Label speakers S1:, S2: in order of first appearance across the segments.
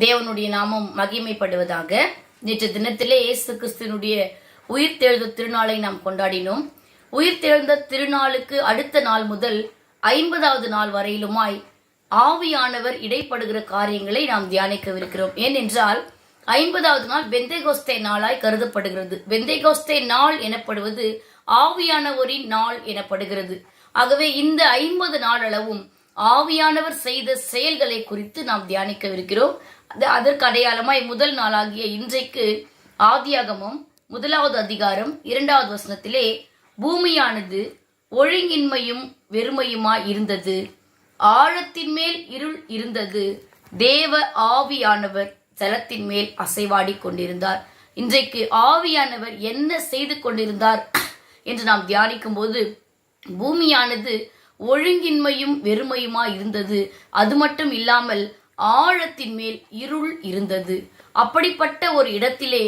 S1: தேவனுடைய நாமம் மகிமைப்படுவதாக. நேற்று தினத்திலே இயேசு கிறிஸ்துவினுடைய உயிர்த்தெழுந்த திருநாளை நாம் கொண்டாடினோம். உயிர்த்தெழுந்த திருநாளுக்கு அடுத்த நாள் முதல் 50வது நாள் வரையிலுமாய் ஆவியானவர் இடைப்படுகிற காரியங்களை நாம் தியானிக்கவிருக்கிறோம். ஏனென்றால் 50வது நாள் பெந்தேகோஸ்தே நாளாய் கருதப்படுகிறது. பெந்தேகோஸ்தே நாள் எனப்படுவது ஆவியானவரின் நாள் எனப்படுகிறது. ஆகவே இந்த 50 நாள் அளவும் ஆவியானவர் செய்த செயல்களை குறித்து நாம் தியானிக்கவிருக்கிறோம். அதற்கு அடையாளமாய் முதல் நாளாகிய இன்றைக்கு ஆதியாகமம் 1வது அதிகாரம் 2வது வசனத்திலே பூமியானது ஒழுங்கின்மையும் வெறுமையுமாய் இருந்தது, ஆழத்தின் மேல் இருள் இருந்தது, தேவ ஆவியானவர் ஜலத்தின் மேல் அசைவாடி கொண்டிருந்தார். இன்றைக்கு ஆவியானவர் என்ன செய்து கொண்டிருந்தார் என்று நாம் தியானிக்கும் போது பூமியானது ஒழுங்கின்மையும் வெறுமையுமா இருந்தது. அது மட்டும் இல்லாமல் ஆழத்தின் மேல் இருள் இருந்தது. அப்படிப்பட்ட ஒரு இடத்திலே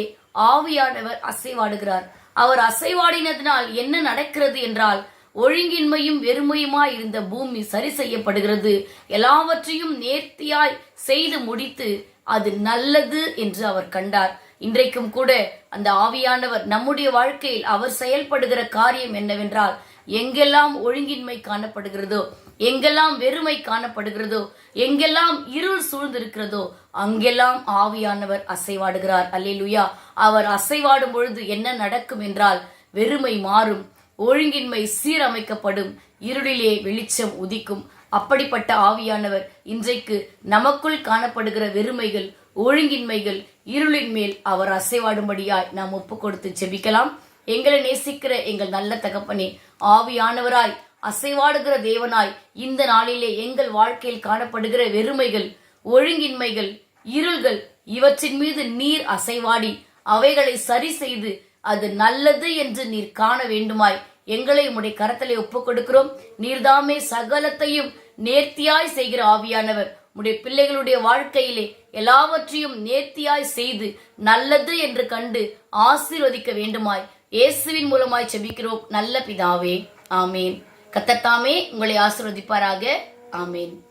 S1: ஆவியானவர் அசைவாடுகிறார். அவர் அசைவாடினதினால் என்ன நடக்கிறது என்றால் ஒழுங்கின்மையும் வெறுமையுமா இருந்த பூமி சரி செய்யப்படுகிறது. எல்லாவற்றையும் நேர்த்தியாய் செய்து முடித்து அது நல்லது என்று அவர் கண்டார். இன்றைக்கும் கூட அந்த ஆவியானவர் நம்முடைய வாழ்க்கையில் அவர் செயல்படுகிற காரியம் என்னவென்றால், எங்கெல்லாம் ஒழுங்கின்மை காணப்படுகிறதோ, எங்கெல்லாம் வெறுமை காணப்படுகிறதோ, எங்கெல்லாம் இருள் சூழ்ந்திருக்கிறதோ அங்கெல்லாம் ஆவியானவர் அசைவாடுகிறார். அல்லேலூயா. அவர் அசைவாடும் பொழுது என்ன நடக்கும் என்றால் வெறுமை மாறும், ஒழுங்கின்மை சீரமைக்கப்படும், இருளிலே வெளிச்சம் உதிக்கும். அப்படிப்பட்ட ஆவியானவர் இன்றைக்கு நமக்குள் காணப்படுகிற வெறுமைகள், ஒழுங்கின்மைகள், இருளின் மேல் அவர் அசைவாடும்படியாய் நாம் ஒப்பு கொடுத்து ஜெபிக்கலாம். எங்களை நேசிக்கிற எங்கள் நல்ல தகப்பனே, ஆவியானவராய் அசைவாடுகிற தேவனாய் இந்த நாளிலே எங்கள் வாழ்க்கையில் காணப்படுகிற வெறுமைகள், ஒழுங்கின்மைகள், இருள்கள் இவற்றின் மீது நீர் அசைவாடி அவைகளை சரி செய்து அது நல்லது என்று நீர் காண வேண்டுமாய் எங்களை உம்முடைய கரத்திலே ஒப்புக் கொடுக்கிறோம். நீர்தாமே சகலத்தையும் நேர்த்தியாய் செய்கிற ஆவியானவர் உம்முடைய பிள்ளைகளுடைய வாழ்க்கையிலே எல்லாவற்றையும் நேர்த்தியாய் செய்து நல்லது என்று கண்டு ஆசீர்வதிக்க வேண்டுமாய் இயேசுவின் மூலமாய் ஜெபிக்கிறோம் நல்ல பிதாவே, ஆமேன். கர்த்தர் தாமே உங்களை ஆசீர்வதிப்பாராக. ஆமேன்.